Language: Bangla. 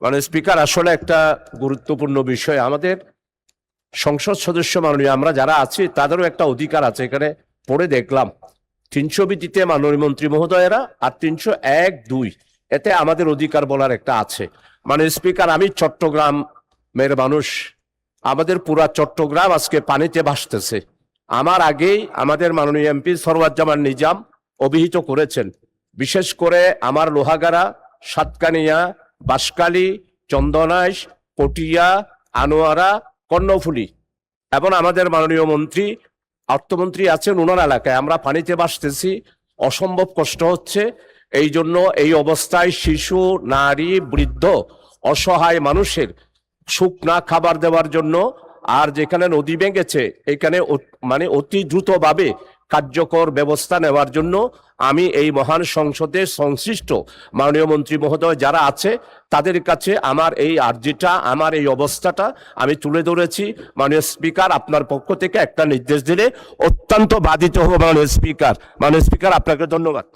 মানে স্পিকার, আসলে একটা গুরুত্বপূর্ণ বিষয়। আমাদের সংসদ সদস্য মাননীয় আমরা যারা আছি তাদেরও একটা অধিকার আছে। এখানে পড়ে দেখলাম 300 ভিত্তিতে মাননীয় মন্ত্রী মহোদয়েরা আর 301(2) এতে আমাদের অধিকার বলার একটা আছে। মানে স্পিকার, আমি চট্টগ্রামের মানুষ। আমাদের পুরা চট্টগ্রাম আজকে পানিতে ভাসতেছে। আমার আগেই আমাদের মাননীয় এমপি সরওয়ার জামান নিজাম অভিহিত করেছেন, বিশেষ করে আমার লোহাগাড়া, সাতকানিয়া, বাঁশখালী, চন্দনাইশ, পটিয়া, আনোয়ারা, কর্ণফুলী এবং আমাদের মাননীয় মন্ত্রী অর্থমন্ত্রী আছেন, ওনার এলাকায় আমরা পানিতে ভাসতেছি। অসম্ভব কষ্ট হচ্ছে। এই জন্য এই অবস্থায় শিশু, নারী, বৃদ্ধ, অসহায় মানুষের শুকনা খাবার দেওয়ার জন্য আর যেখানে নদী ভেঙেছে এখানে মানে অতি দ্রুতভাবে কার্যকর ব্যবস্থা নেওয়ার জন্য আমি এই মহান সংসদে সংশ্লিষ্ট মাননীয় মন্ত্রী মহোদয় যারা আছে তাদের কাছে আমার এই আর্জিটা, আমার এই অবস্থাটা আমি তুলে ধরেছি। মাননীয় স্পিকার, আপনার পক্ষ থেকে একটা নির্দেশ দিলে অত্যন্ত বাধিত হব। মাননীয় স্পিকার, আপনাকে ধন্যবাদ।